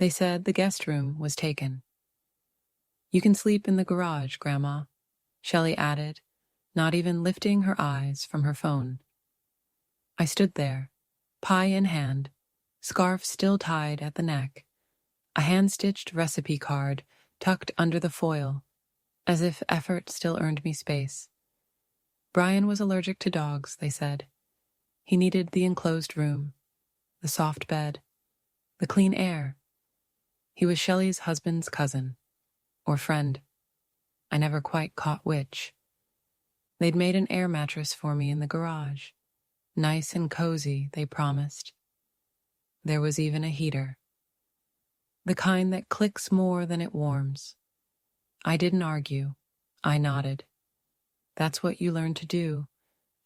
They said the guest room was taken. You can sleep in the garage, Grandma, Shelley added, not even lifting her eyes from her phone. I stood there, pie in hand, scarf still tied at the neck, a hand-stitched recipe card tucked under the foil, as if effort still earned me space. Brian was allergic to dogs, they said. He needed the enclosed room, the soft bed, the clean air. He was Shelley's husband's cousin, or friend. I never quite caught which. They'd made an air mattress for me in the garage. Nice and cozy, they promised. There was even a heater. The kind that clicks more than it warms. I didn't argue. I nodded. That's what you learn to do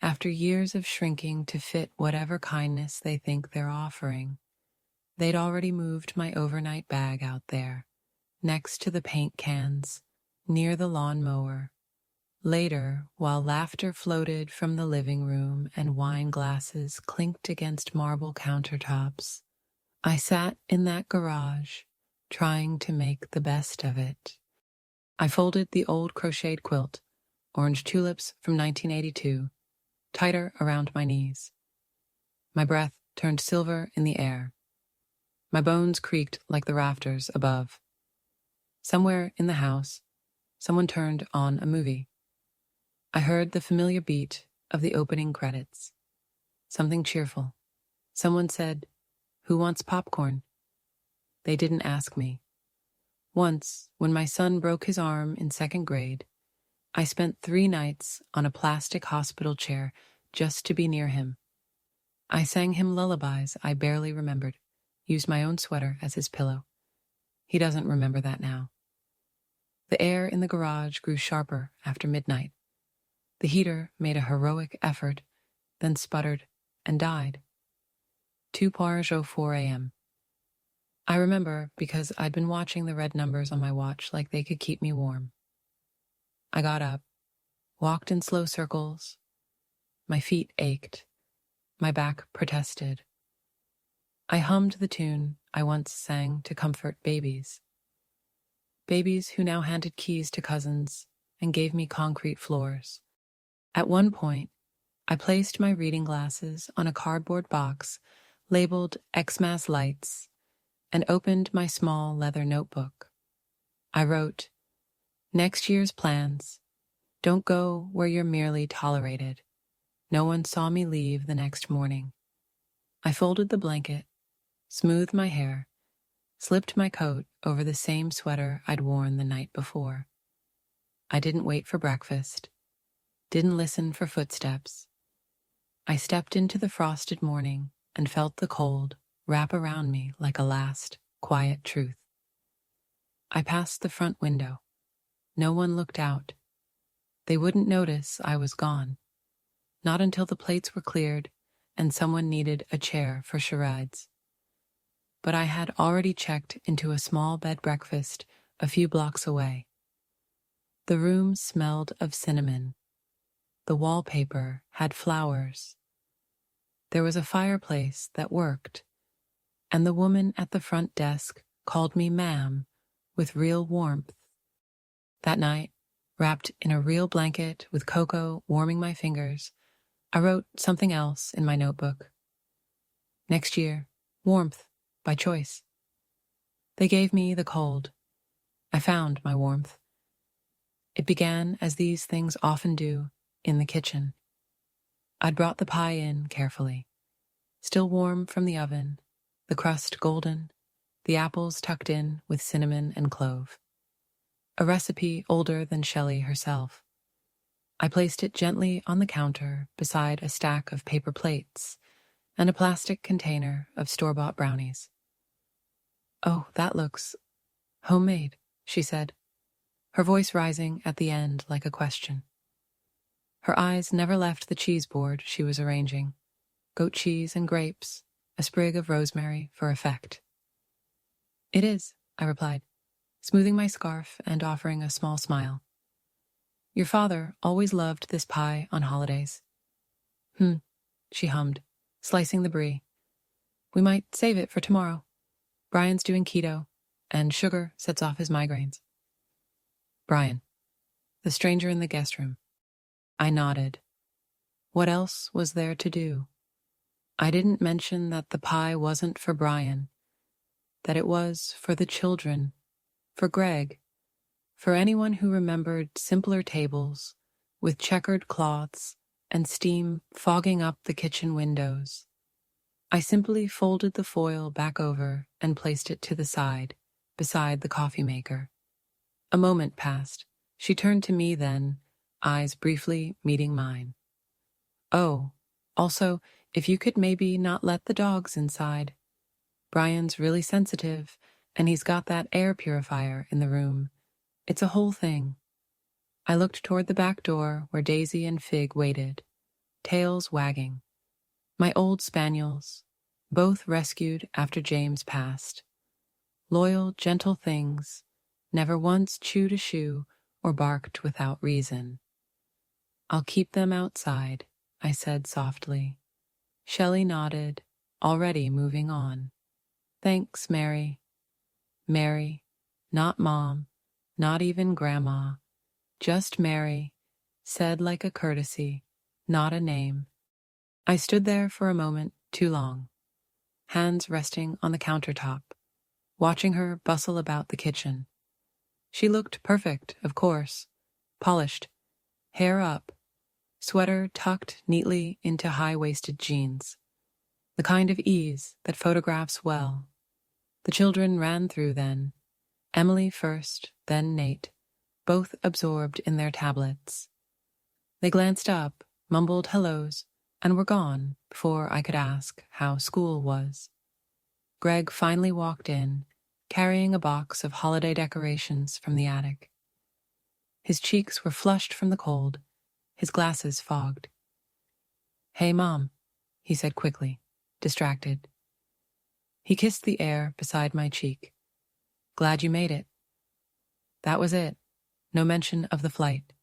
after years of shrinking to fit whatever kindness they think they're offering. They'd already moved my overnight bag out there, next to the paint cans, near the lawnmower. Later, while laughter floated from the living room and wine glasses clinked against marble countertops, I sat in that garage, trying to make the best of it. I folded the old crocheted quilt, orange tulips from 1982, tighter around my knees. My breath turned silver in the air. My bones creaked like the rafters above. Somewhere in the house, someone turned on a movie. I heard the familiar beat of the opening credits. Something cheerful. Someone said, "Who wants popcorn?" They didn't ask me. Once, when my son broke his arm in second grade, I spent 3 nights on a plastic hospital chair just to be near him. I sang him lullabies I barely remembered, used my own sweater as his pillow. He doesn't remember that now. The air in the garage grew sharper after midnight. The heater made a heroic effort, then sputtered and died. 2:04 a.m. I remember because I'd been watching the red numbers on my watch like they could keep me warm. I got up, walked in slow circles. My feet ached. My back protested. I hummed the tune I once sang to comfort babies. Babies who now handed keys to cousins and gave me concrete floors. At one point, I placed my reading glasses on a cardboard box labeled Xmas Lights and opened my small leather notebook. I wrote, "Next year's plans. Don't go where you're merely tolerated. No one saw me leave the next morning." I folded the blanket, smoothed my hair, slipped my coat over the same sweater I'd worn the night before. I didn't wait for breakfast, didn't listen for footsteps. I stepped into the frosted morning and felt the cold wrap around me like a last, quiet truth. I passed the front window. No one looked out. They wouldn't notice I was gone, not until the plates were cleared and someone needed a chair for charades. But I had already checked into a small bed breakfast a few blocks away. The room smelled of cinnamon. The wallpaper had flowers. There was a fireplace that worked, and the woman at the front desk called me ma'am with real warmth. That night, wrapped in a real blanket with cocoa warming my fingers, I wrote something else in my notebook. Next year, warmth by choice. They gave me the cold. I found my warmth. It began, as these things often do, in the kitchen. I'd brought the pie in carefully, still warm from the oven, the crust golden, the apples tucked in with cinnamon and clove. A recipe older than Shelley herself. I placed it gently on the counter beside a stack of paper plates and a plastic container of store-bought brownies. "Oh, that looks homemade," she said, her voice rising at the end like a question. Her eyes never left the cheese board she was arranging. Goat cheese and grapes, a sprig of rosemary for effect. "It is," I replied, smoothing my scarf and offering a small smile. "Your father always loved this pie on holidays." She hummed, slicing the brie. "We might save it for tomorrow. Brian's doing keto, and sugar sets off his migraines. Brian, the stranger in the guest room. I nodded. What else was there to do? I didn't mention that the pie wasn't for Brian, that it was for the children, for Greg, for anyone who remembered simpler tables with checkered cloths and steam fogging up the kitchen windows. I simply folded the foil back over and placed it to the side, beside the coffee maker. A moment passed. She turned to me then, eyes briefly meeting mine. Oh, also, if you could maybe not let the dogs inside. Brian's really sensitive, and he's got that air purifier in the room. It's a whole thing. I looked toward the back door where Daisy and Fig waited, tails wagging. My old spaniels, both rescued after James passed. Loyal, gentle things, never once chewed a shoe or barked without reason. I'll keep them outside, I said softly. Shelley nodded, already moving on. Thanks, Mary. Mary, not Mom, not even Grandma, just Mary, said like a courtesy, not a name. I stood there for a moment too long, hands resting on the countertop, watching her bustle about the kitchen. She looked perfect, of course, polished, hair up, sweater tucked neatly into high-waisted jeans, the kind of ease that photographs well. The children ran through then, Emily first, then Nate, both absorbed in their tablets. They glanced up, mumbled hellos, and were gone before I could ask how school was. Greg finally walked in, carrying a box of holiday decorations from the attic. His cheeks were flushed from the cold, his glasses fogged. Hey, Mom, he said quickly, distracted. He kissed the air beside my cheek. Glad you made it. That was it. No mention of the flight.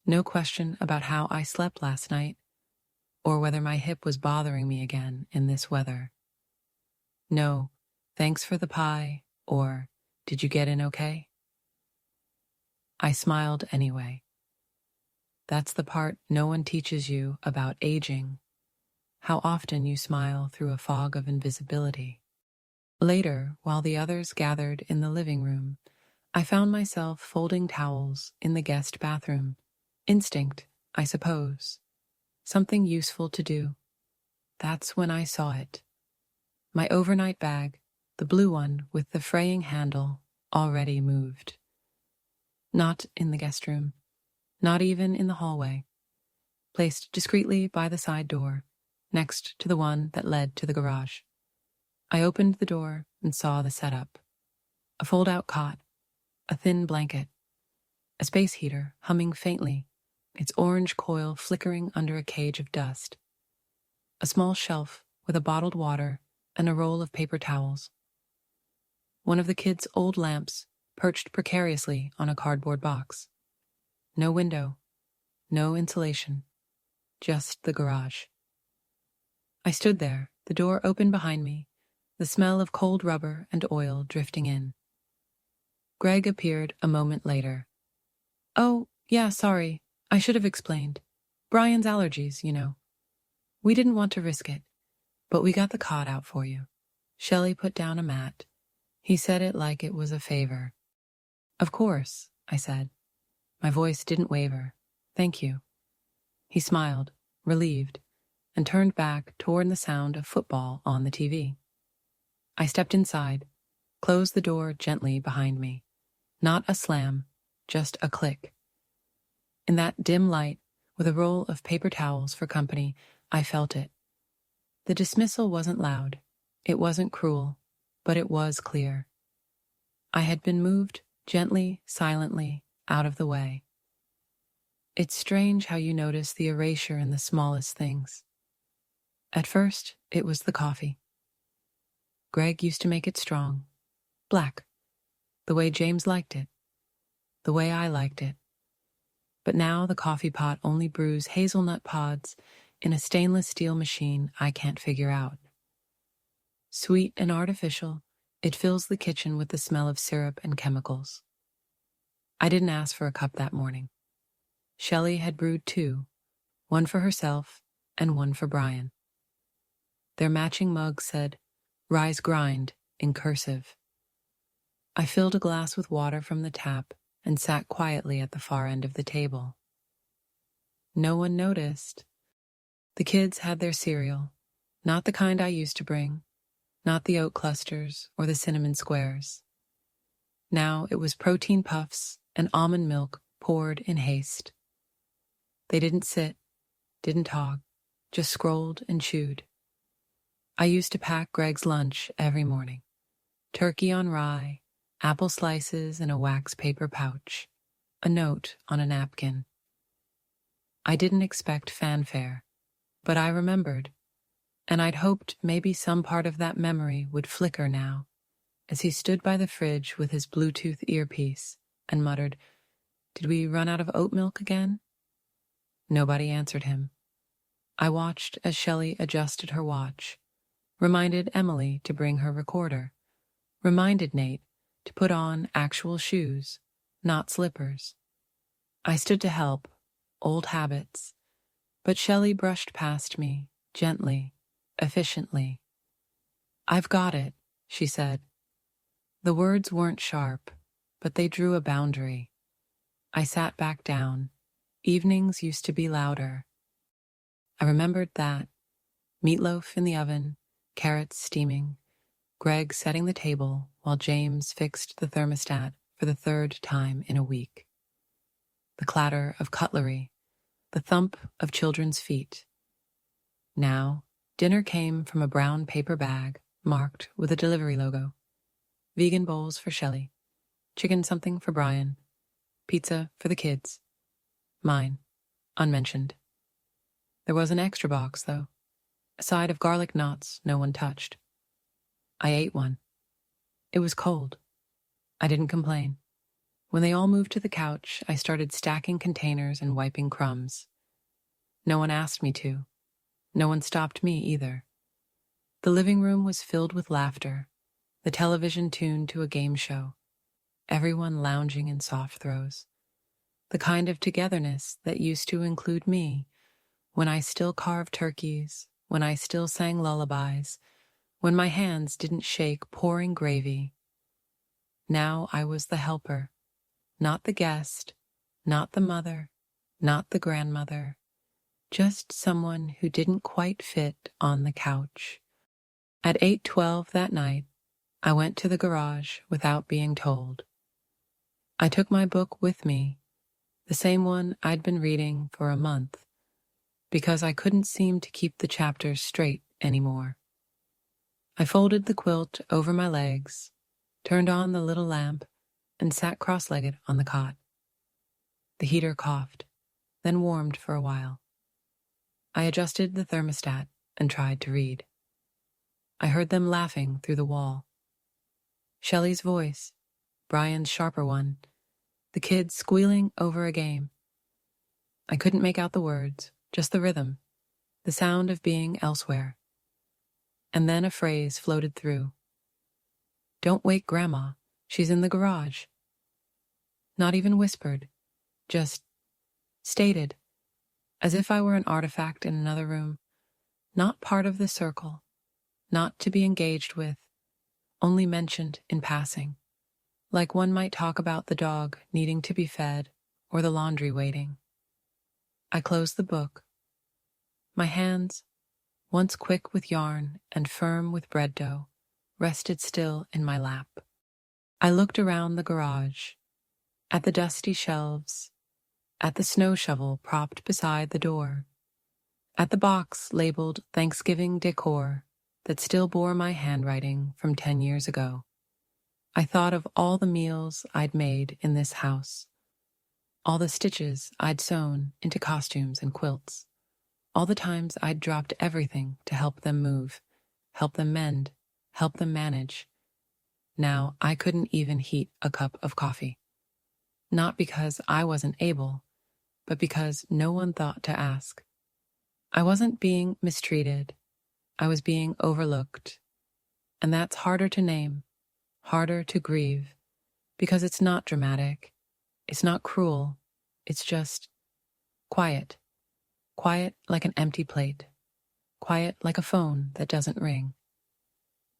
No question about how I slept last night, or whether my hip was bothering me again in this weather. No, thanks for the pie, or did you get in okay? I smiled anyway. That's the part no one teaches you about aging, how often you smile through a fog of invisibility. Later, while the others gathered in the living room, I found myself folding towels in the guest bathroom. Instinct, I suppose. Something useful to do. That's when I saw it. My overnight bag, the blue one with the fraying handle, already moved. Not in the guest room, not even in the hallway. Placed discreetly by the side door, next to the one that led to the garage. I opened the door and saw the setup. A fold-out cot, a thin blanket, a space heater humming faintly, its orange coil flickering under a cage of dust. A small shelf with a bottled water and a roll of paper towels. One of the kids' old lamps perched precariously on a cardboard box. No window, no insulation, just the garage. I stood there, the door open behind me, the smell of cold rubber and oil drifting in. Greg appeared a moment later. Oh, yeah, sorry. I should have explained. Brian's allergies, you know. We didn't want to risk it, but we got the cot out for you. Shelley put down a mat. He said it like it was a favor. Of course, I said. My voice didn't waver. Thank you. He smiled, relieved, and turned back toward the sound of football on the TV. I stepped inside, closed the door gently behind me. Not a slam, just a click. In that dim light, with a roll of paper towels for company, I felt it. The dismissal wasn't loud. It wasn't cruel, but it was clear. I had been moved gently, silently, out of the way. It's strange how you notice the erasure in the smallest things. At first, it was the coffee. Greg used to make it strong, black, the way James liked it, the way I liked it. But now the coffee pot only brews hazelnut pods in a stainless steel machine I can't figure out. Sweet and artificial, It fills the kitchen with the smell of syrup and chemicals. I didn't ask for a cup that morning. Shelley had brewed two, one for herself and one for Brian. Their matching mug said, "Rise Grind," in cursive. I filled a glass with water from the tap and sat quietly at the far end of the table. No one noticed. The kids had their cereal, not the kind I used to bring, not the oat clusters or the cinnamon squares. Now it was protein puffs and almond milk poured in haste. They didn't sit, didn't talk, just scrolled and chewed. I used to pack Greg's lunch every morning. Turkey on rye, apple slices in a wax paper pouch, a note on a napkin. I didn't expect fanfare, but I remembered, and I'd hoped maybe some part of that memory would flicker now, as he stood by the fridge with his Bluetooth earpiece and muttered, "Did we run out of oat milk again?" Nobody answered him. I watched as Shelley adjusted her watch, reminded Emily to bring her recorder, reminded Nate to put on actual shoes, not slippers. I stood to help, old habits, but Shelley brushed past me, gently, efficiently. "I've got it," she said. The words weren't sharp, but they drew a boundary. I sat back down. Evenings used to be louder. I remembered that. Meatloaf in the oven, carrots steaming, Greg setting the table while James fixed the thermostat for the third time in a week. The clatter of cutlery, the thump of children's feet. Now, dinner came from a brown paper bag marked with a delivery logo. Vegan bowls for Shelley, chicken something for Brian, pizza for the kids. Mine, unmentioned. There was an extra box, though, a side of garlic knots no one touched. I ate one. It was cold. I didn't complain. When they all moved to the couch, I started stacking containers and wiping crumbs. No one asked me to. No one stopped me either. The living room was filled with laughter, the television tuned to a game show, everyone lounging in soft throws. The kind of togetherness that used to include me, when I still carved turkeys, when I still sang lullabies, when my hands didn't shake pouring gravy. Now I was the helper, not the guest, not the mother, not the grandmother, just someone who didn't quite fit on the couch. At 8:12 that night, I went to the garage without being told. I took my book with me, the same one I'd been reading for a month, because I couldn't seem to keep the chapters straight anymore. I folded the quilt over my legs, turned on the little lamp, and sat cross-legged on the cot. The heater coughed, then warmed for a while. I adjusted the thermostat and tried to read. I heard them laughing through the wall. Shelley's voice, Brian's sharper one, the kids squealing over a game. I couldn't make out the words, just the rhythm, the sound of being elsewhere. And then a phrase floated through. "Don't wake Grandma, she's in the garage." Not even whispered, just stated, as if I were an artifact in another room, not part of the circle, not to be engaged with, only mentioned in passing, like one might talk about the dog needing to be fed or the laundry waiting. I closed the book. My hands, once quick with yarn and firm with bread dough, rested still in my lap. I looked around the garage, at the dusty shelves, at the snow shovel propped beside the door, at the box labeled Thanksgiving decor that still bore my handwriting from 10 years ago. I thought of all the meals I'd made in this house, all the stitches I'd sewn into costumes and quilts, all the times I'd dropped everything to help them move, help them mend, help them manage. Now I couldn't even heat a cup of coffee. Not because I wasn't able, but because no one thought to ask. I wasn't being mistreated. I was being overlooked. And that's harder to name, harder to grieve, because it's not dramatic, it's not cruel, it's just quiet. Quiet like an empty plate. Quiet like a phone that doesn't ring.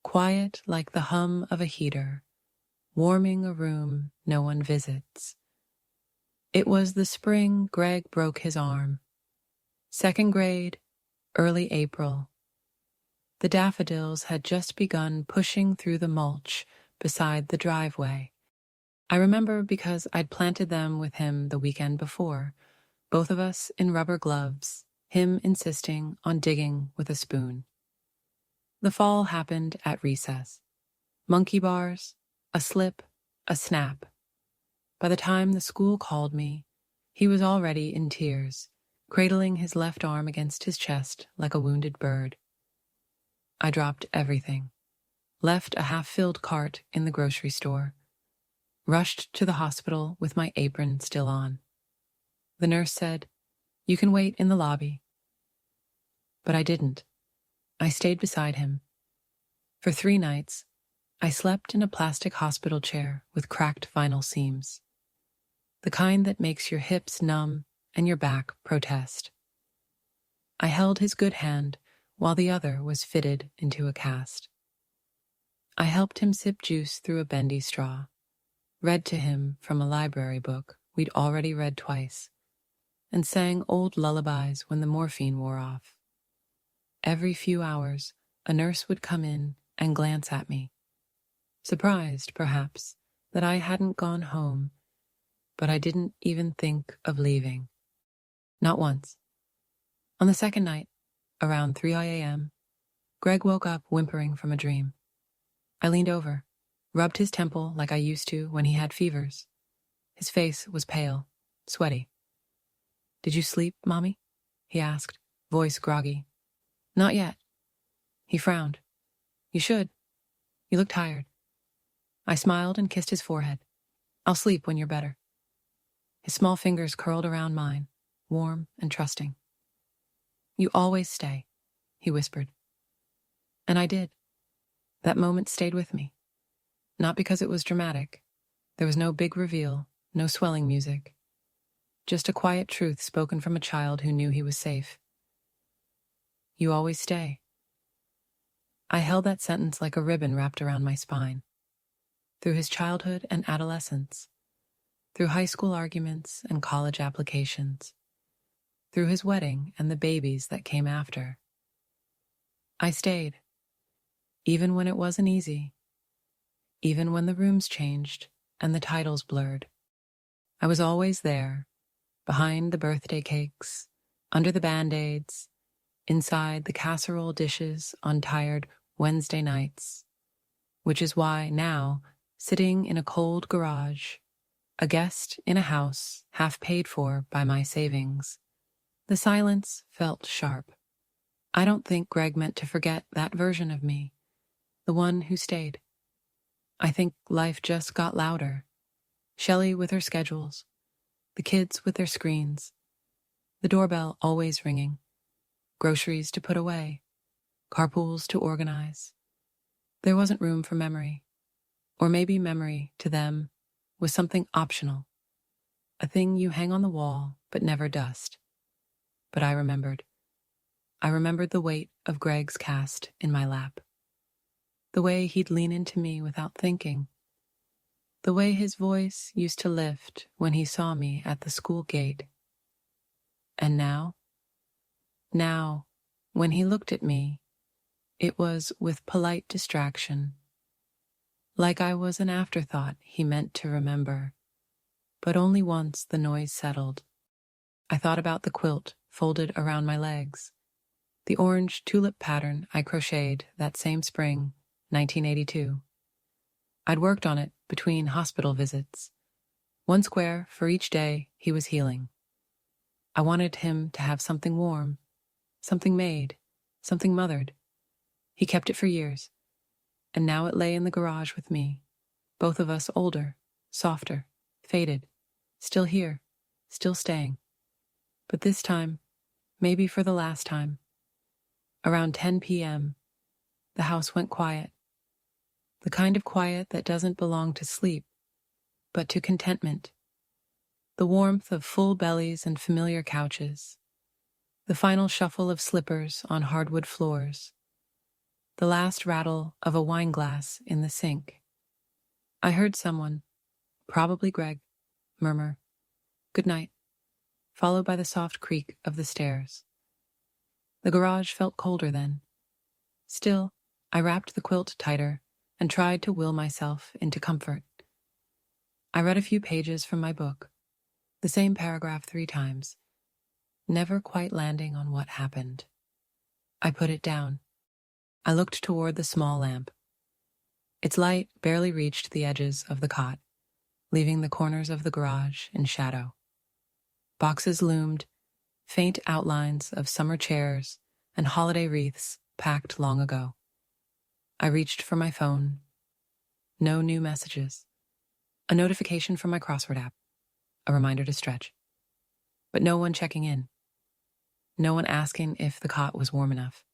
Quiet like the hum of a heater, warming a room no one visits. It was the spring Greg broke his arm. Second grade, early April. The daffodils had just begun pushing through the mulch beside the driveway. I remember because I'd planted them with him the weekend before, both of us in rubber gloves, him insisting on digging with a spoon. The fall happened at recess. Monkey bars, a slip, a snap. By the time the school called me, he was already in tears, cradling his left arm against his chest like a wounded bird. I dropped everything, left a half-filled cart in the grocery store, rushed to the hospital with my apron still on. The nurse said, "You can wait in the lobby." But I didn't. I stayed beside him. For 3 nights, I slept in a plastic hospital chair with cracked vinyl seams. The kind that makes your hips numb and your back protest. I held his good hand while the other was fitted into a cast. I helped him sip juice through a bendy straw, read to him from a library book we'd already read twice, and sang old lullabies when the morphine wore off. Every few hours, a nurse would come in and glance at me, surprised, perhaps, that I hadn't gone home, but I didn't even think of leaving. Not once. On the second night, around 3 a.m., Greg woke up whimpering from a dream. I leaned over, rubbed his temple like I used to when he had fevers. His face was pale, sweaty. "Did you sleep, Mommy?" he asked, voice groggy. "Not yet." He frowned. "You should. You look tired." I smiled and kissed his forehead. "I'll sleep when you're better." His small fingers curled around mine, warm and trusting. "You always stay," he whispered. And I did. That moment stayed with me. Not because it was dramatic. There was no big reveal, no swelling music. Just a quiet truth spoken from a child who knew he was safe. "You always stay." I held that sentence like a ribbon wrapped around my spine. Through his childhood and adolescence, through high school arguments and college applications, through his wedding and the babies that came after. I stayed, even when it wasn't easy, even when the rooms changed and the titles blurred. I was always there, behind the birthday cakes, under the Band-Aids, inside the casserole dishes on tired Wednesday nights, which is why now, sitting in a cold garage, a guest in a house half paid for by my savings, the silence felt sharp. I don't think Greg meant to forget that version of me, the one who stayed. I think life just got louder. Shelley with her schedules, the kids with their screens, the doorbell always ringing, groceries to put away, carpools to organize. There wasn't room for memory, or maybe memory to them was something optional, a thing you hang on the wall but never dust. But I remembered. I remembered the weight of Greg's cast in my lap, the way he'd lean into me without thinking, the way his voice used to lift when he saw me at the school gate. And now, when he looked at me, it was with polite distraction, like I was an afterthought he meant to remember. But only once the noise settled. I thought about the quilt folded around my legs, the orange tulip pattern I crocheted that same spring, 1982. I'd worked on it between hospital visits, 1 square for each day he was healing. I wanted him to have something warm, something made, something mothered. He kept it for years, and now it lay in the garage with me, both of us older, softer, faded, still here, still staying. But this time, maybe for the last time, around 10 p.m., the house went quiet. the kind of quiet that doesn't belong to sleep, but to contentment. The warmth of full bellies and familiar couches, the final shuffle of slippers on hardwood floors, the last rattle of a wine glass in the sink. I heard someone, probably Greg, murmur, "Good night," followed by the soft creak of the stairs. The garage felt colder then. Still, I wrapped the quilt tighter and tried to will myself into comfort. I read a few pages from my book, the same paragraph 3 times, never quite landing on what happened. I put it down. I looked toward the small lamp. Its light barely reached the edges of the cot, leaving the corners of the garage in shadow. Boxes loomed, faint outlines of summer chairs and holiday wreaths packed long ago. I reached for my phone. No new messages. A notification from my crossword app. A reminder to stretch. But no one checking in. No one asking if the cot was warm enough.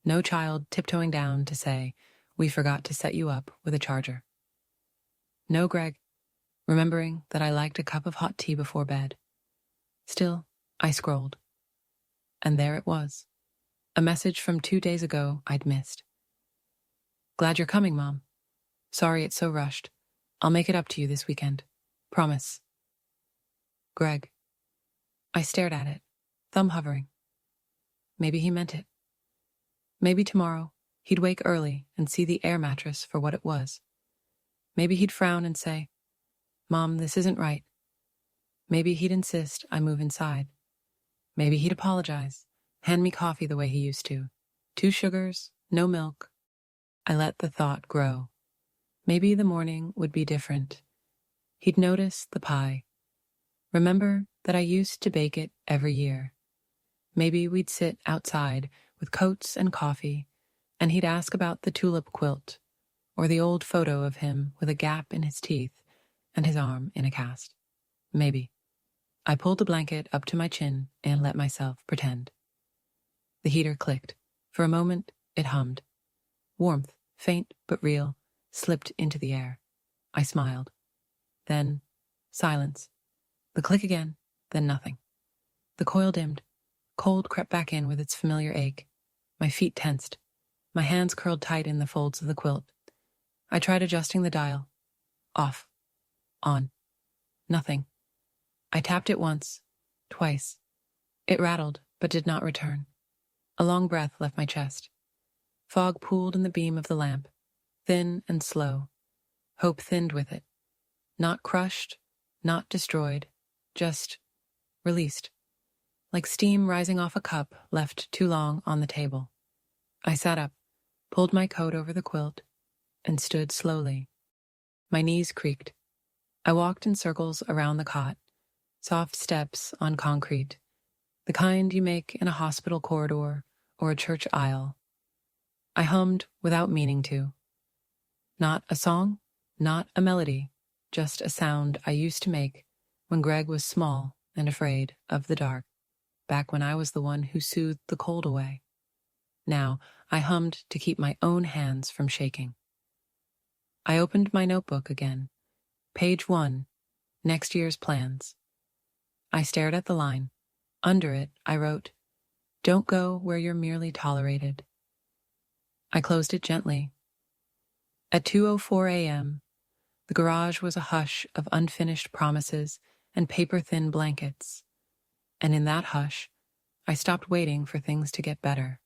No child tiptoeing down to say, "We forgot to set you up with a charger." No Greg, remembering that I liked a cup of hot tea before bed. Still, I scrolled. And there it was. A message from 2 days ago I'd missed. "Glad you're coming, Mom. Sorry it's so rushed. I'll make it up to you this weekend. Promise." Greg. I stared at it, thumb hovering. Maybe he meant it. Maybe tomorrow he'd wake early and see the air mattress for what it was. Maybe he'd frown and say, "Mom, this isn't right." Maybe he'd insist I move inside. Maybe he'd apologize, hand me coffee the way he used to. 2 sugars, no milk. I let the thought grow. Maybe the morning would be different. He'd notice the pie. Remember that I used to bake it every year. Maybe we'd sit outside with coats and coffee, and he'd ask about the tulip quilt, or the old photo of him with a gap in his teeth and his arm in a cast. Maybe. I pulled the blanket up to my chin and let myself pretend. The heater clicked. For a moment, it hummed. Warmth, faint but real, slipped into the air. I smiled. Then, silence. The click again, then nothing. The coil dimmed. Cold crept back in with its familiar ache. My feet tensed. My hands curled tight in the folds of the quilt. I tried adjusting the dial. Off. On. Nothing. I tapped it once, twice. It rattled, but did not return. A long breath left my chest. Fog pooled in the beam of the lamp, thin and slow. Hope thinned with it. Not crushed, not destroyed, just released. Like steam rising off a cup left too long on the table. I sat up, pulled my coat over the quilt, and stood slowly. My knees creaked. I walked in circles around the cot, soft steps on concrete, the kind you make in a hospital corridor or a church aisle. I hummed without meaning to. Not a song, not a melody, just a sound I used to make when Greg was small and afraid of the dark, back when I was the one who soothed the cold away. Now I hummed to keep my own hands from shaking. I opened my notebook again. Page 1, next year's plans. I stared at the line. Under it, I wrote, "Don't go where you're merely tolerated." I closed it gently. At 2:04 a.m., the garage was a hush of unfinished promises and paper-thin blankets. And in that hush, I stopped waiting for things to get better.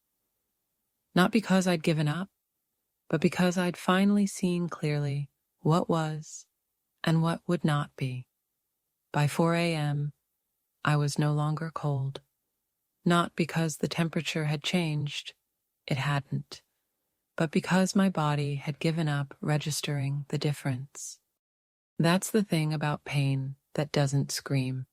Not because I'd given up, but because I'd finally seen clearly what was and what would not be. By 4 a.m., I was no longer cold. Not because the temperature had changed, it hadn't, but because my body had given up registering the difference. That's the thing about pain that doesn't scream.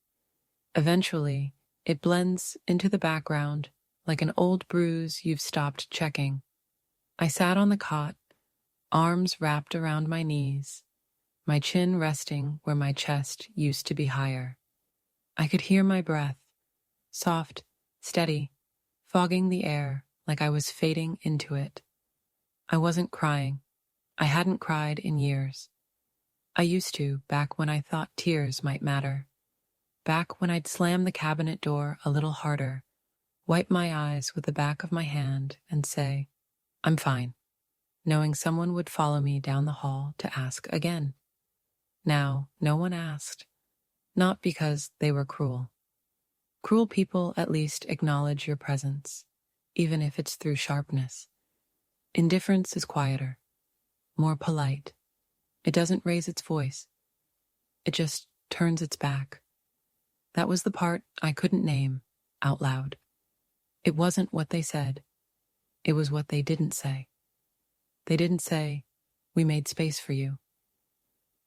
Eventually, it blends into the background like an old bruise you've stopped checking. I sat on the cot, arms wrapped around my knees, my chin resting where my chest used to be higher. I could hear my breath, soft, steady, fogging the air like I was fading into it. I wasn't crying. I hadn't cried in years. I used to, back when I thought tears might matter. Back when I'd slam the cabinet door a little harder, wipe my eyes with the back of my hand, and say, "I'm fine," knowing someone would follow me down the hall to ask again. Now, no one asked, not because they were cruel. Cruel people at least acknowledge your presence, even if it's through sharpness. Indifference is quieter, more polite. It doesn't raise its voice. It just turns its back. That was the part I couldn't name out loud. It wasn't what they said. It was what they didn't say. They didn't say, "We made space for you."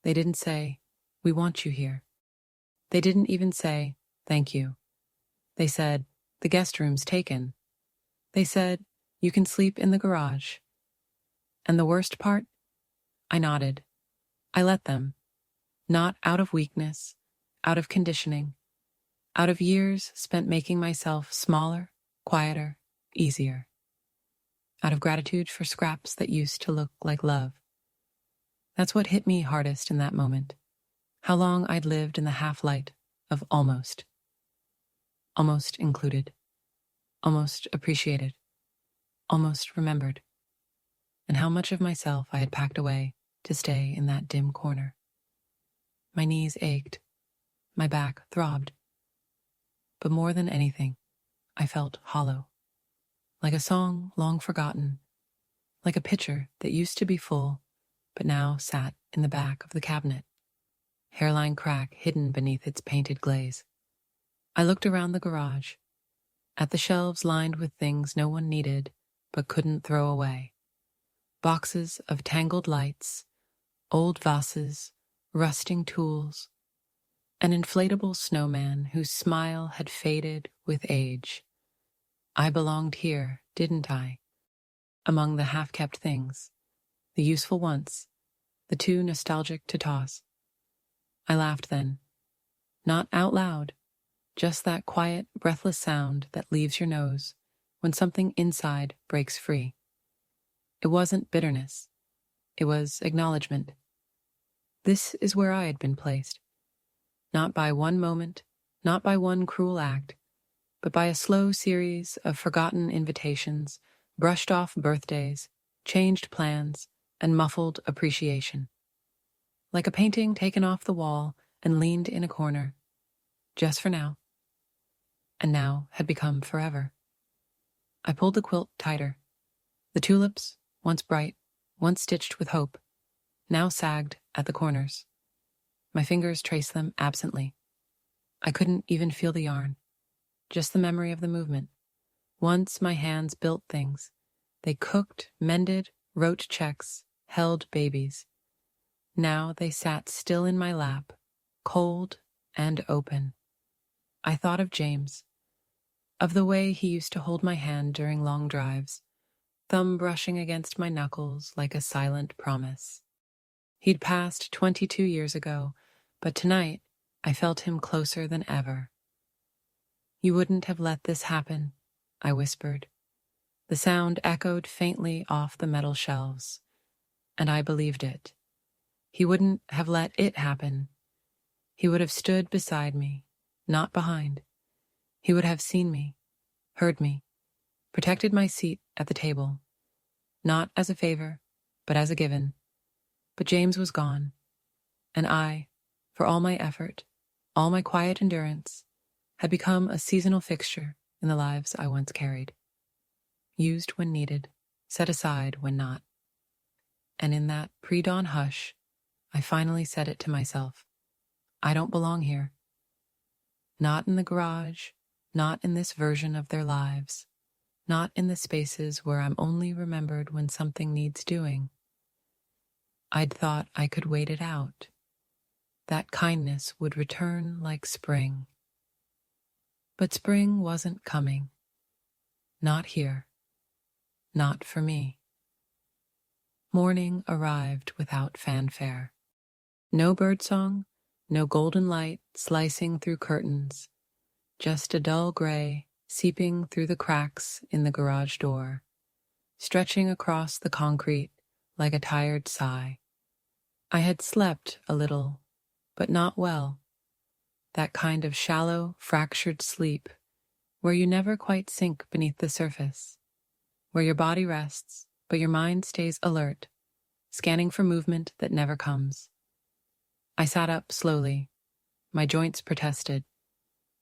They didn't say, "We want you here." They didn't even say, "Thank you." They said, "The guest room's taken." They said, "You can sleep in the garage." And the worst part? I nodded. I let them. Not out of weakness, out of conditioning, out of years spent making myself smaller, quieter, easier. Out of gratitude for scraps that used to look like love. That's what hit me hardest in that moment. How long I'd lived in the half-light of almost. Almost included. Almost appreciated. Almost remembered. And how much of myself I had packed away to stay in that dim corner. My knees ached. My back throbbed. But more than anything, I felt hollow. Like a song long forgotten. Like a pitcher that used to be full, but now sat in the back of the cabinet. Hairline crack hidden beneath its painted glaze. I looked around the garage, at the shelves lined with things no one needed but couldn't throw away. Boxes of tangled lights, old vases, rusting tools, an inflatable snowman whose smile had faded with age. I belonged here, didn't I? Among the half-kept things, the useful once, the too nostalgic to toss. I laughed then, not out loud, just that quiet, breathless sound that leaves your nose when something inside breaks free. It wasn't bitterness. It was acknowledgement. This is where I had been placed. Not by one moment, not by one cruel act, but by a slow series of forgotten invitations, brushed off birthdays, changed plans, and muffled appreciation. Like a painting taken off the wall and leaned in a corner, just for now. And now had become forever. I pulled the quilt tighter. The tulips, once bright, once stitched with hope, now sagged at the corners. My fingers traced them absently. I couldn't even feel the yarn, just the memory of the movement. Once my hands built things. They cooked, mended, wrote checks, held babies. Now they sat still in my lap, cold and open. I thought of James, of the way he used to hold my hand during long drives, thumb brushing against my knuckles like a silent promise. He'd passed 22 years ago, but tonight I felt him closer than ever. "You wouldn't have let this happen," I whispered. The sound echoed faintly off the metal shelves, and I believed it. He wouldn't have let it happen. He would have stood beside me, not behind. He would have seen me, heard me, protected my seat at the table, not as a favor, but as a given. But James was gone, and I, for all my effort, all my quiet endurance, had become a seasonal fixture in the lives I once carried. Used when needed, set aside when not. And in that pre-dawn hush, I finally said it to myself. I don't belong here. Not in the garage, not in this version of their lives, not in the spaces where I'm only remembered when something needs doing. I'd thought I could wait it out. That kindness would return like spring. But spring wasn't coming. Not here. Not for me. Morning arrived without fanfare. No birdsong, no golden light slicing through curtains, just a dull gray seeping through the cracks in the garage door, stretching across the concrete like a tired sigh. I had slept a little, but not well. That kind of shallow, fractured sleep where you never quite sink beneath the surface, where your body rests, but your mind stays alert, scanning for movement that never comes. I sat up slowly. My joints protested.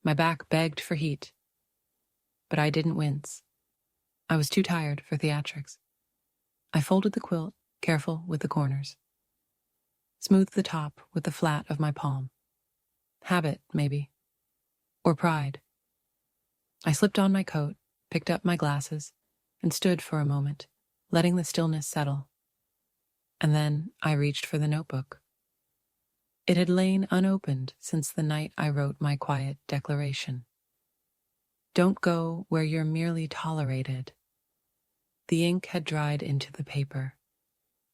My back begged for heat. But I didn't wince. I was too tired for theatrics. I folded the quilt, careful with the corners. Smoothed the top with the flat of my palm. Habit, maybe. Or pride. I slipped on my coat, picked up my glasses, and stood for a moment, letting the stillness settle. And then I reached for the notebook. It had lain unopened since the night I wrote my quiet declaration. Don't go where you're merely tolerated. The ink had dried into the paper,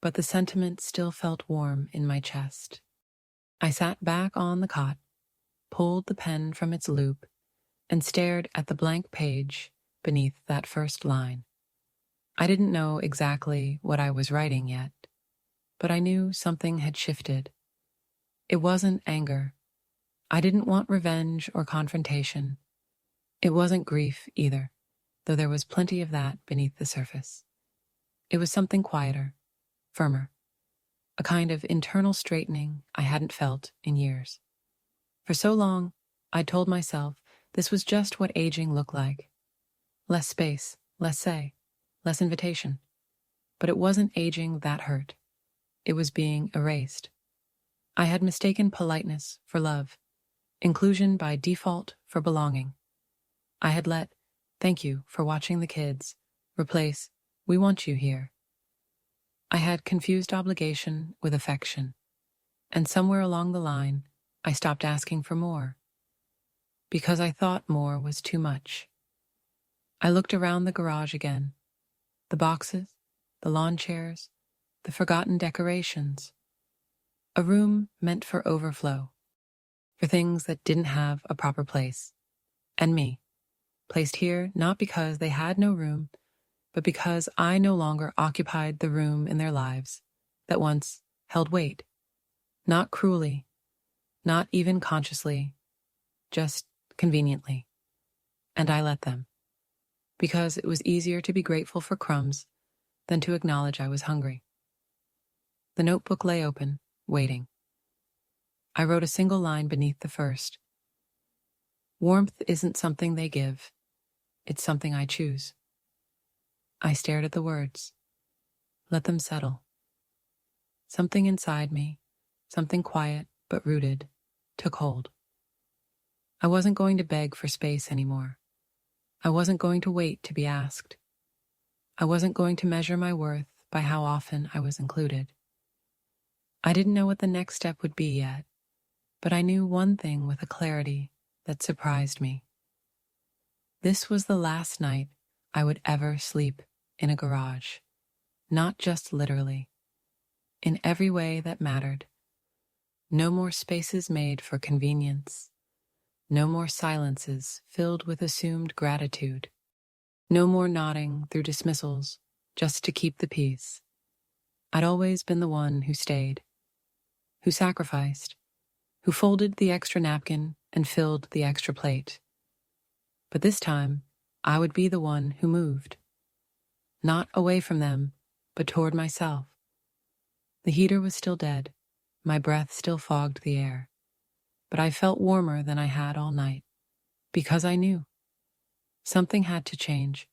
but the sentiment still felt warm in my chest. I sat back on the cot, pulled the pen from its loop, and stared at the blank page beneath that first line. I didn't know exactly what I was writing yet, but I knew something had shifted. It wasn't anger. I didn't want revenge or confrontation. It wasn't grief either, though there was plenty of that beneath the surface. It was something quieter, firmer, a kind of internal straightening I hadn't felt in years. For so long, I'd told myself this was just what aging looked like. Less space, less say, less invitation. But it wasn't aging that hurt. It was being erased. I had mistaken politeness for love, inclusion by default for belonging. I had let "thank you for watching the kids" replace "we want you here." I had confused obligation with affection, and somewhere along the line, I stopped asking for more, because I thought more was too much. I looked around the garage again, the boxes, the lawn chairs, the forgotten decorations. A room meant for overflow, for things that didn't have a proper place, and me, placed here not because they had no room, but because I no longer occupied the room in their lives that once held weight, not cruelly, not even consciously, just conveniently. And I let them, because it was easier to be grateful for crumbs than to acknowledge I was hungry. The notebook lay open, waiting. I wrote a single line beneath the first. Warmth isn't something they give. It's something I choose. I stared at the words. Let them settle. Something inside me, something quiet but rooted, took hold. I wasn't going to beg for space anymore. I wasn't going to wait to be asked. I wasn't going to measure my worth by how often I was included. I didn't know what the next step would be yet, but I knew one thing with a clarity that surprised me. This was the last night I would ever sleep in a garage, not just literally, in every way that mattered. No more spaces made for convenience. No more silences filled with assumed gratitude. No more nodding through dismissals just to keep the peace. I'd always been the one who stayed, who sacrificed, who folded the extra napkin and filled the extra plate. But this time, I would be the one who moved. Not away from them, but toward myself. The heater was still dead. My breath still fogged the air. But I felt warmer than I had all night, because I knew. Something had to change,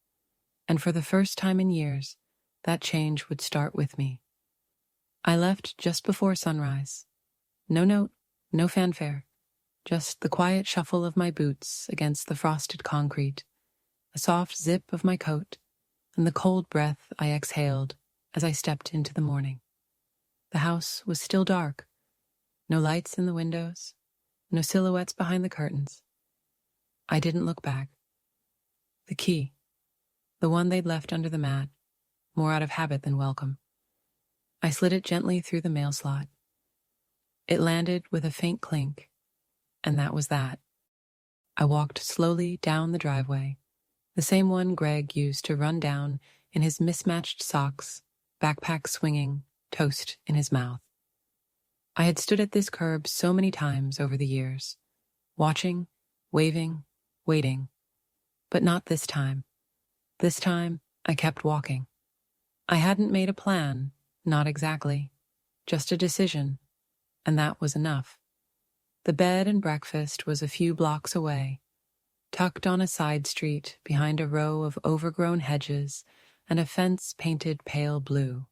and for the first time in years, that change would start with me. I left just before sunrise. No note, no fanfare, just the quiet shuffle of my boots against the frosted concrete, a soft zip of my coat, and the cold breath I exhaled as I stepped into the morning. The house was still dark, no lights in the windows, no silhouettes behind the curtains. I didn't look back. The key, the one they'd left under the mat, more out of habit than welcome. I slid it gently through the mail slot. It landed with a faint clink, and that was that. I walked slowly down the driveway, the same one Greg used to run down in his mismatched socks backpack swinging, toast in his mouth. I had stood at this curb so many times over the years, watching, waving, waiting. But not this time. This time, I kept walking. I hadn't made a plan, not exactly, just a decision, and that was enough. The bed and breakfast was a few blocks away, tucked on a side street behind a row of overgrown hedges and a fence painted pale blue.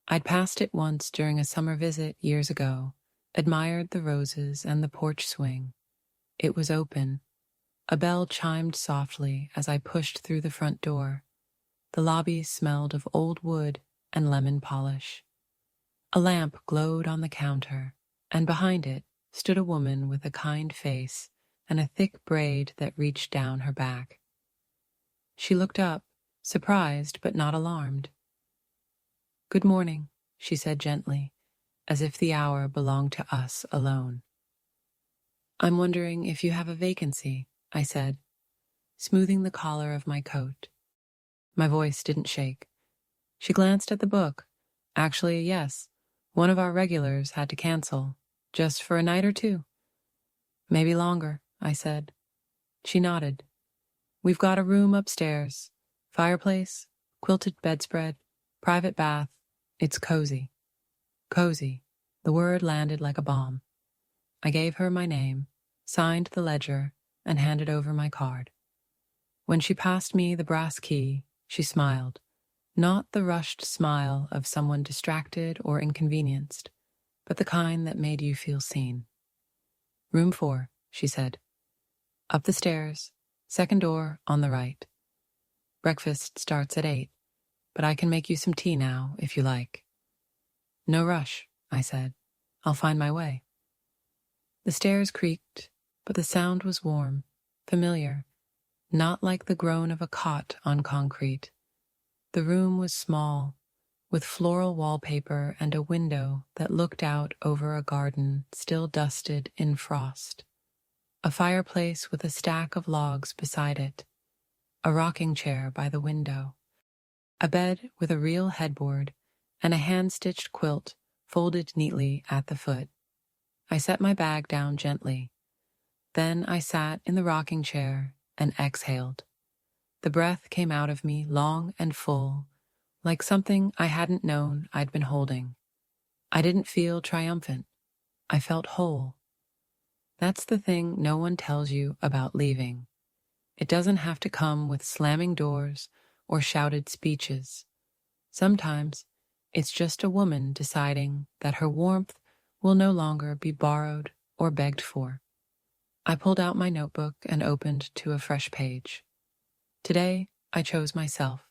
I'd passed it once during a summer visit years ago, admired the roses and the porch swing. It was open. A bell chimed softly as I pushed through the front door. The lobby smelled of old wood and lemon polish. A lamp glowed on the counter, and behind it stood a woman with a kind face and a thick braid that reached down her back. She looked up, surprised but not alarmed. "Good morning," she said gently, as if the hour belonged to us alone. "I'm wondering if you have a vacancy," I said, smoothing the collar of my coat. My voice didn't shake. She glanced at the book. Actually, yes, one of our regulars had to cancel, just for a night or two. "Maybe longer," I said. She nodded. "We've got a room upstairs, fireplace, quilted bedspread, private bath. It's cozy." Cozy. The word landed like a bomb. I gave her my name, signed the ledger, and handed over my card. When she passed me the brass key, she smiled. Not the rushed smile of someone distracted or inconvenienced, but the kind that made you feel seen. "Room 4, she said. "Up the stairs, second door on the right. Breakfast starts at 8, but I can make you some tea now, if you like." "No rush," I said. "I'll find my way." The stairs creaked, but the sound was warm, familiar, not like the groan of a cot on concrete. The room was small, with floral wallpaper and a window that looked out over a garden still dusted in frost. A fireplace with a stack of logs beside it. A rocking chair by the window. A bed with a real headboard and a hand-stitched quilt folded neatly at the foot. I set my bag down gently. Then I sat in the rocking chair and exhaled. The breath came out of me long and full, like something I hadn't known I'd been holding. I didn't feel triumphant. I felt whole. That's the thing no one tells you about leaving. It doesn't have to come with slamming doors or shouted speeches. Sometimes it's just a woman deciding that her warmth will no longer be borrowed or begged for. I pulled out my notebook and opened to a fresh page. Today, I chose myself.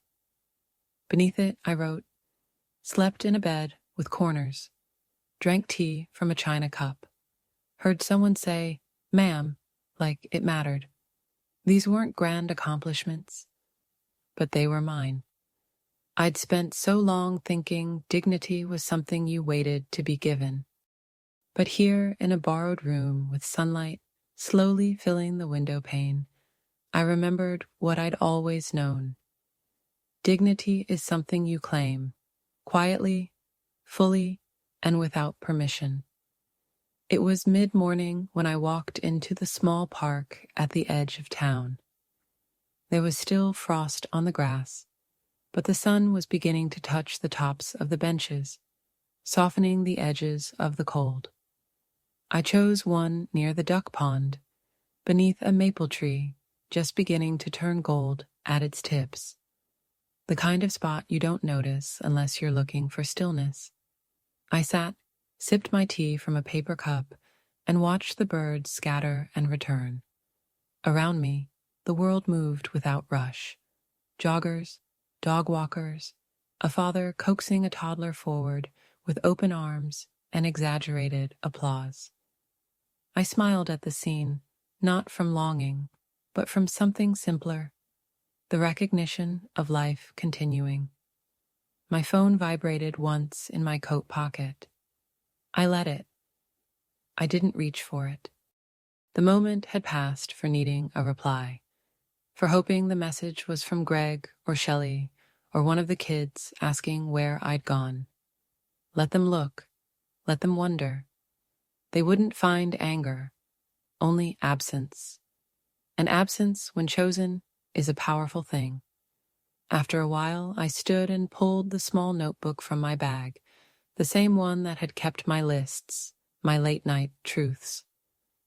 Beneath it, I wrote, "Slept in a bed with corners. Drank tea from a china cup. Heard someone say, 'Ma'am,' like it mattered. These weren't grand accomplishments, but they were mine. I'd spent so long thinking dignity was something you waited to be given. But here, in a borrowed room with sunlight slowly filling the window pane, I remembered what I'd always known. Dignity is something you claim, quietly, fully, and without permission. It was mid-morning when I walked into the small park at the edge of town. There was still frost on the grass, but the sun was beginning to touch the tops of the benches, softening the edges of the cold. I chose one near the duck pond, beneath a maple tree just beginning to turn gold at its tips. The kind of spot you don't notice unless you're looking for stillness. I sat, sipped my tea from a paper cup, and watched the birds scatter and return. Around me, the world moved without rush. Joggers, dog walkers, a father coaxing a toddler forward with open arms and exaggerated applause. I smiled at the scene, not from longing, but from something simpler, the recognition of life continuing. My phone vibrated once in my coat pocket. I let it. I didn't reach for it. The moment had passed for needing a reply, for hoping the message was from Greg or Shelley or one of the kids asking where I'd gone. Let them look, let them wonder. They wouldn't find anger, only absence. And absence, when chosen, is a powerful thing. After a while, I stood and pulled the small notebook from my bag, the same one that had kept my lists, my late-night truths.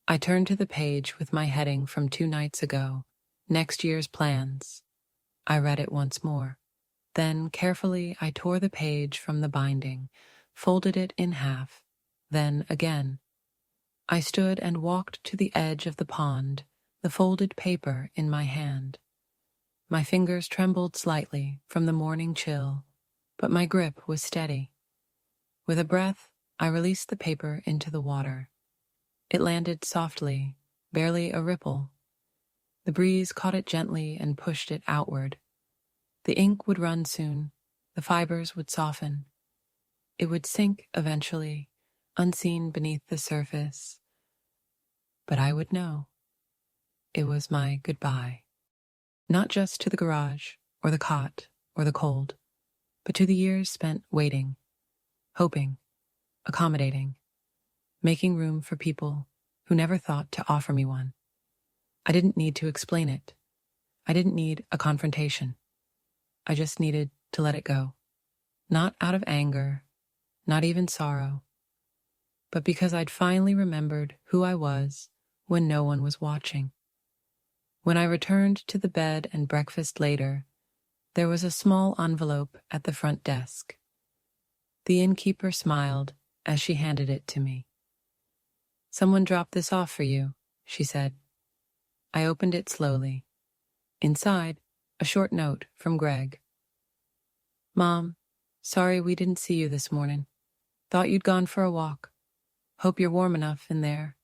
I turned to the page with my heading from 2 nights ago, next year's plans. I read it once more. Then, carefully, I tore the page from the binding, folded it in half, then again. I stood and walked to the edge of the pond, the folded paper in my hand. My fingers trembled slightly from the morning chill, but my grip was steady. With a breath, I released the paper into the water. It landed softly, barely a ripple. The breeze caught it gently and pushed it outward. The ink would run soon, the fibers would soften. It would sink eventually, unseen beneath the surface. But I would know. It was my goodbye. Not just to the garage, or the cot, or the cold, but to the years spent waiting, hoping, accommodating, making room for people who never thought to offer me one. I didn't need to explain it. I didn't need a confrontation. I just needed to let it go. Not out of anger, not even sorrow, but because I'd finally remembered who I was when no one was watching. When I returned to the bed and breakfast later, there was a small envelope at the front desk. The innkeeper smiled as she handed it to me. "Someone dropped this off for you," she said. I opened it slowly. Inside, a short note from Greg. "Mom, sorry we didn't see you this morning. Thought you'd gone for a walk. Hope you're warm enough in there.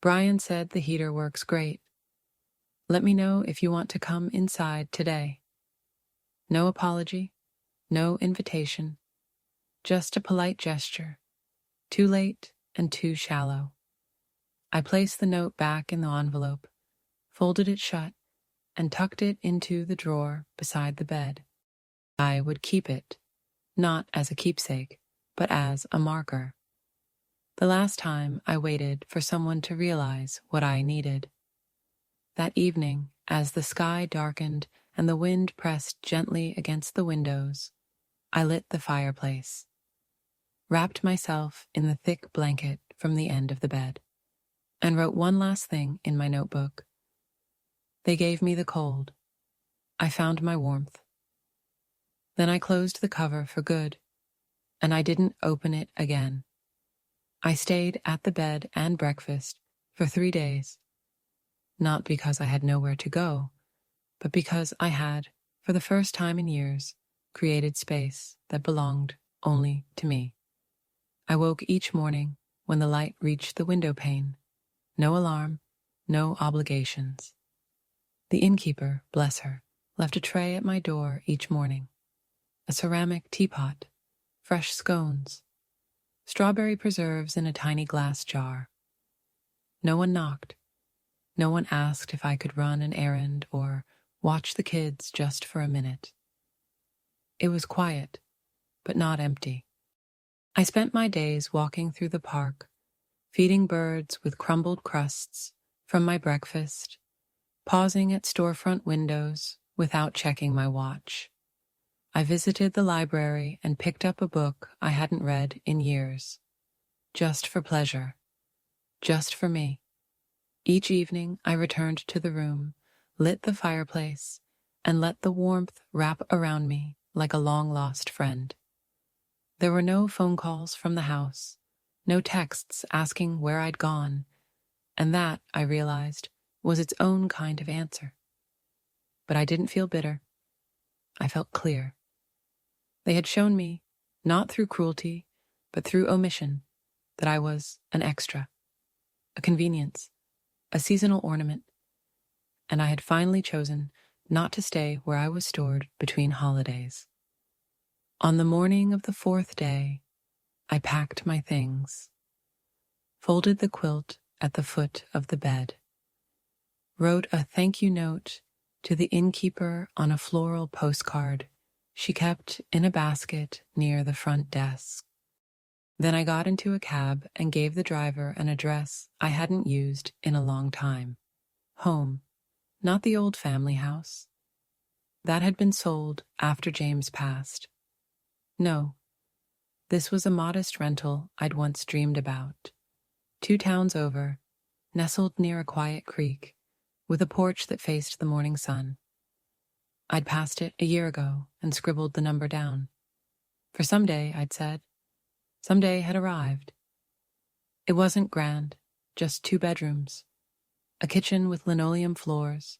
Brian said the heater works great. Let me know if you want to come inside today." No apology, no invitation, just a polite gesture, too late and too shallow. I placed the note back in the envelope, folded it shut, and tucked it into the drawer beside the bed. I would keep it, not as a keepsake, but as a marker. The last time I waited for someone to realize what I needed. That evening, as the sky darkened and the wind pressed gently against the windows, I lit the fireplace, wrapped myself in the thick blanket from the end of the bed, and wrote one last thing in my notebook. They gave me the cold. I found my warmth. Then I closed the cover for good, and I didn't open it again. I stayed at the bed and breakfast for 3 days. Not because I had nowhere to go, but because I had, for the first time in years, created space that belonged only to me. I woke each morning when the light reached the window pane. No alarm, no obligations. The innkeeper, bless her, left a tray at my door each morning. A ceramic teapot, fresh scones, strawberry preserves in a tiny glass jar. No one knocked. No one asked if I could run an errand or watch the kids just for a minute. It was quiet, but not empty. I spent my days walking through the park, feeding birds with crumbled crusts from my breakfast, pausing at storefront windows without checking my watch. I visited the library and picked up a book I hadn't read in years. Just for pleasure. Just for me. Each evening I returned to the room, lit the fireplace, and let the warmth wrap around me like a long-lost friend. There were no phone calls from the house, no texts asking where I'd gone, and that, I realized, was its own kind of answer. But I didn't feel bitter. I felt clear. They had shown me, not through cruelty, but through omission, that I was an extra, a convenience, a seasonal ornament, and I had finally chosen not to stay where I was stored between holidays. On the morning of the 4th day, I packed my things, folded the quilt at the foot of the bed, wrote a thank you note to the innkeeper on a floral postcard, she kept in a basket near the front desk. Then I got into a cab and gave the driver an address I hadn't used in a long time. Home, not the old family house. That had been sold after James passed. No, this was a modest rental I'd once dreamed about. 2 towns over, nestled near a quiet creek, with a porch that faced the morning sun. I'd passed it a year ago and scribbled the number down. For someday, I'd said. Someday had arrived. It wasn't grand, just 2 bedrooms, a kitchen with linoleum floors,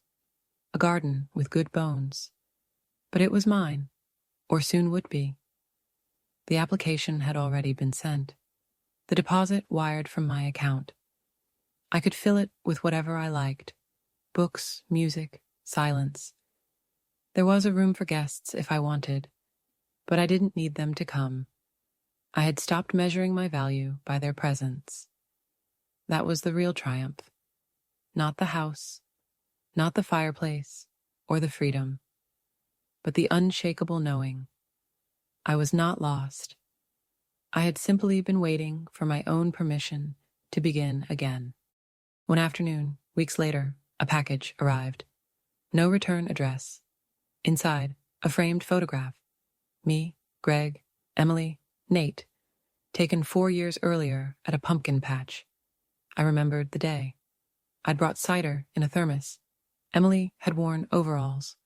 a garden with good bones. But it was mine, or soon would be. The application had already been sent, the deposit wired from my account. I could fill it with whatever I liked: books, music, silence. There was a room for guests if I wanted, but I didn't need them to come. I had stopped measuring my value by their presence. That was the real triumph. Not the house, not the fireplace, or the freedom, but the unshakable knowing. I was not lost. I had simply been waiting for my own permission to begin again. One afternoon, weeks later, a package arrived. No return address. Inside, a framed photograph. Me, Greg, Emily, Nate, taken 4 years earlier at a pumpkin patch. I remembered the day. I'd brought cider in a thermos. Emily had worn overalls.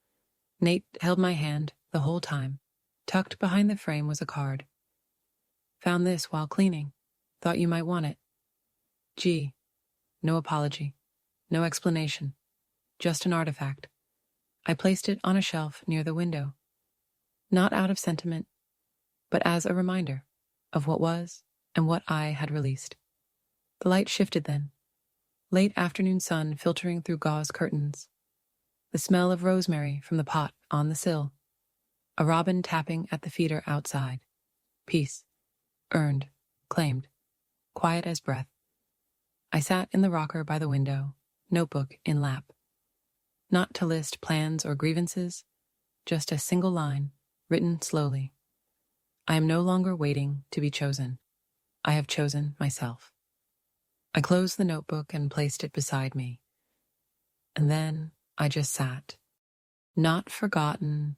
Nate held my hand the whole time. Tucked behind the frame was a card. Found this while cleaning. Thought you might want it. Gee. No apology. No explanation. Just an artifact. I placed it on a shelf near the window. Not out of sentiment, but as a reminder of what was and what I had released. The light shifted then. Late afternoon sun filtering through gauze curtains. The smell of rosemary from the pot on the sill. A robin tapping at the feeder outside. Peace. Earned. Claimed. Quiet as breath. I sat in the rocker by the window, notebook in lap. Not to list plans or grievances, just a single line, written slowly. I am no longer waiting to be chosen. I have chosen myself. I closed the notebook and placed it beside me. And then I just sat. Not forgotten,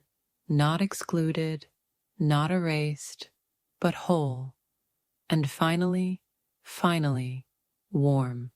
not excluded, not erased, but whole. And finally, warm.